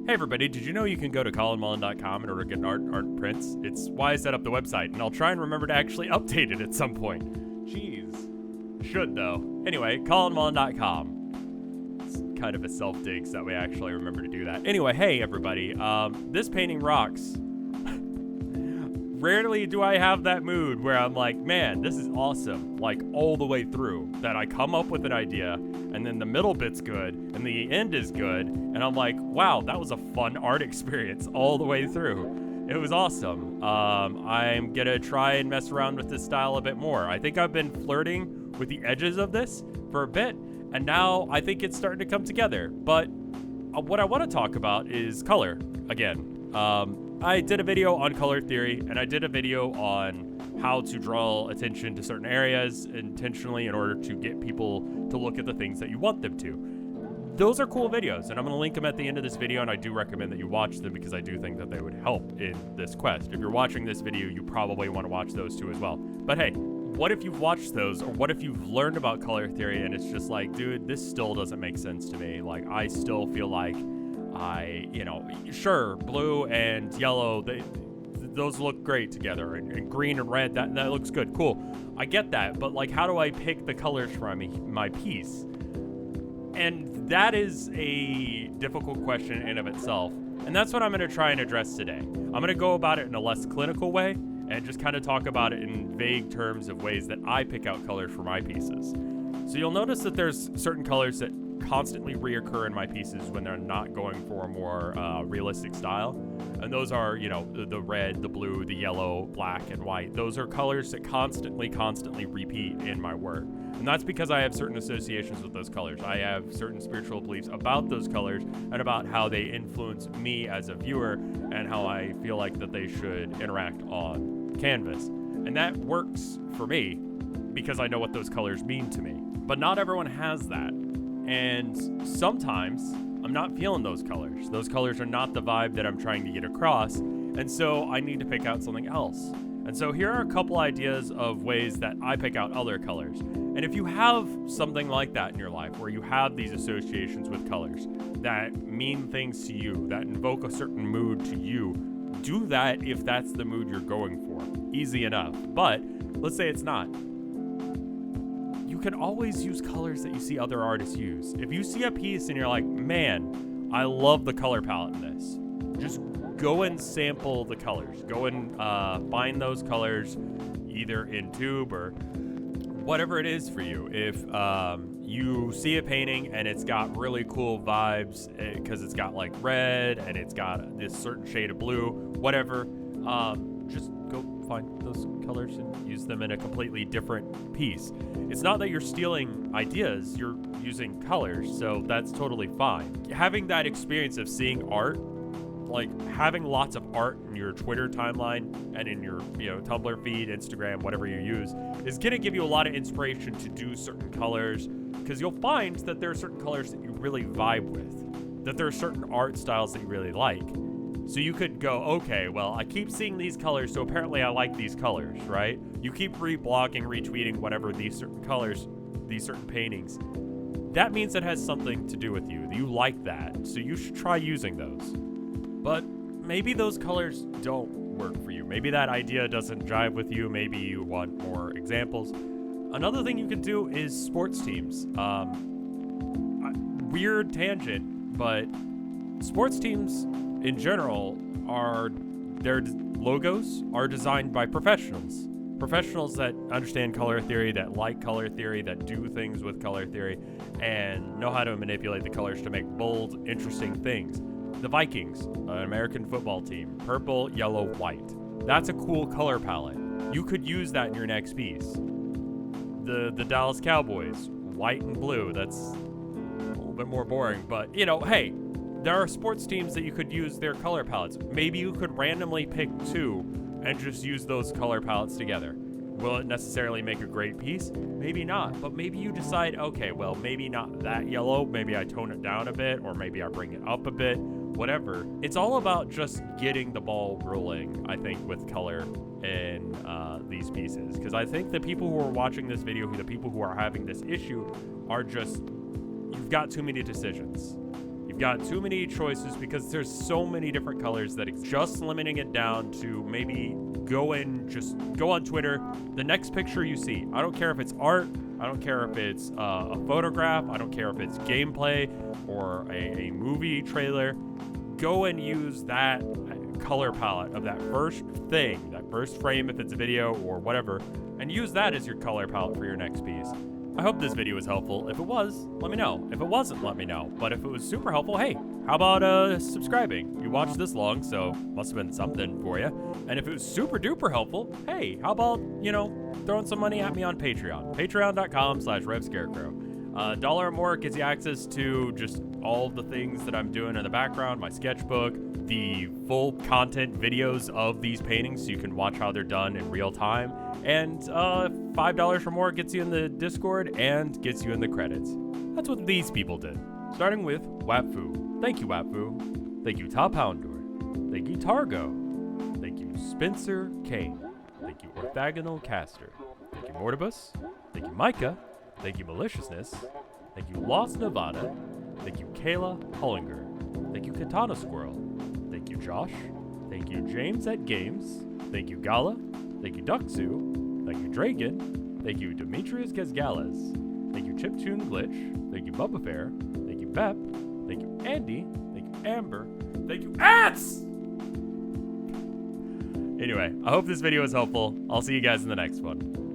Hey everybody, did you know you can go to colinmullen.com in order to get art prints? It's why I set up the website, and I'll try and remember to actually update it at some point. Jeez. Should though. Anyway, colinmullen.com. It's kind of a self-dig so that we actually remember to do that. Anyway, hey everybody, this painting rocks. Rarely do I have that mood where I'm like, man, this is awesome, like all the way through. That I come up with an idea, and then the middle bit's good, and the end is good, and I'm like, wow, that was a fun art experience all the way through. It was awesome. I'm gonna try and mess around with this style a bit more. I think I've been flirting with the edges of this for a bit, and now I think it's starting to come together. But what I want to talk about is color again. I did a video on color theory, and I did a video on how to draw attention to certain areas intentionally in order to get people to look at the things that you want them to. Those are cool videos, and I'm going to link them at the end of this video, and I do recommend that you watch them because I do think that they would help in this quest. If you're watching this video, you probably want to watch those too as well. But hey, what if you've watched those, or what if you've learned about color theory and it's just like, dude, this still doesn't make sense to me. Like, I still feel like sure, blue and yellow, those look great together, and green and red, that looks good, cool. I get that, but like, how do I pick the colors for my piece? And that is a difficult question in of itself, and that's what I'm going to try and address today. I'm going to go about it in a less clinical way, and just kind of talk about it in vague terms of ways that I pick out colors for my pieces. So you'll notice that there's certain colors that constantly reoccur in my pieces when they're not going for a more realistic style, and those are, the red, the blue, the yellow, black, and white. Those are colors that constantly repeat in my work, and that's because I have certain associations with those colors. I have certain spiritual beliefs about those colors and about how they influence me as a viewer and how I feel like that they should interact on canvas, and that works for me because I know what those colors mean to me. But not everyone has that. And sometimes I'm not feeling those colors. Those colors are not the vibe that I'm trying to get across. And so I need to pick out something else. And so here are a couple ideas of ways that I pick out other colors. And if you have something like that in your life, where you have these associations with colors that mean things to you, that invoke a certain mood to you, do that if that's the mood you're going for. Easy enough. But let's say it's not. You can always use colors that you see other artists use. If you see a piece and you're like, man, I love the color palette in this, just go and sample the colors. Go and find those colors either in tube or whatever it is for you. If you see a painting and it's got really cool vibes because it's got like red and it's got this certain shade of blue, whatever, just go find those colors and use them in a completely different piece. It's not that you're stealing ideas, you're using colors, so that's totally fine. Having that experience of seeing art, like having lots of art in your Twitter timeline and in your Tumblr feed, Instagram, whatever you use, is going to give you a lot of inspiration to do certain colors, because you'll find that there are certain colors that you really vibe with, that there are certain art styles that you really like. So you could go, okay, well, I keep seeing these colors, so apparently I like these colors, right? You keep reblogging, retweeting, whatever, these certain colors, these certain paintings. That means it has something to do with you. You like that, so you should try using those. But maybe those colors don't work for you. Maybe that idea doesn't jive with you. Maybe you want more examples. Another thing you could do is sports teams. Weird tangent, but sports teams in general their logos are designed by professionals. Professionals that understand color theory, that like color theory, that do things with color theory, and know how to manipulate the colors to make bold, interesting things. The Vikings, an American football team, purple, yellow, white. That's a cool color palette. You could use that in your next piece. The Dallas Cowboys, white and blue. That's a little bit more boring, but hey, there are sports teams that you could use their color palettes. Maybe you could randomly pick two and just use those color palettes together. Will it necessarily make a great piece? Maybe not, but maybe you decide, okay, well, maybe not that yellow, maybe I tone it down a bit, or maybe I bring it up a bit, whatever. It's all about just getting the ball rolling, I think, with color in these pieces. Because I think the people who are watching this video, the people who are having this issue, are just, you've got too many decisions. You've You've got too many choices because there's so many different colors that it's just limiting it down to maybe go on Twitter. The next picture you see, I don't care if it's art, I don't care if it's a photograph, I don't care if it's gameplay or a movie trailer. Go and use that color palette of that first thing, that first frame if it's a video or whatever, and use that as your color palette for your next piece. I hope this video was helpful. If it was, let me know. If it wasn't, let me know. But if it was super helpful, hey, how about subscribing? You watched this long, so must have been something for you. And if it was super duper helpful, hey, how about, throwing some money at me on Patreon? Patreon.com/RevScarecrow. $1 or more gets you access to just all of the things that I'm doing in the background, my sketchbook, the full content videos of these paintings so you can watch how they're done in real time. And $5 or more gets you in the Discord and gets you in the credits. That's what these people did. Starting with Wapfu. Thank you, Wapfu. Thank you, Top Houndor. Thank you, Targo. Thank you, Spencer Kane. Thank you, Orthogonal Caster. Thank you, Mortibus. Thank you, Micah. Thank you, Maliciousness. Thank you, Lost Nevada. Thank you, Kayla Hollinger. Thank you, Katana Squirrel. Thank you, Josh. Thank you, James at Games. Thank you, Gala. Thank you, Duxu. Thank you, Dragon. Thank you, Demetrius Gesgales. Thank you, Chiptune Glitch. Thank you, Bubba Fair. Thank you, Bep. Thank you, Andy. Thank you, Amber. Thank you, Ants! Anyway, I hope this video was helpful. I'll see you guys in the next one.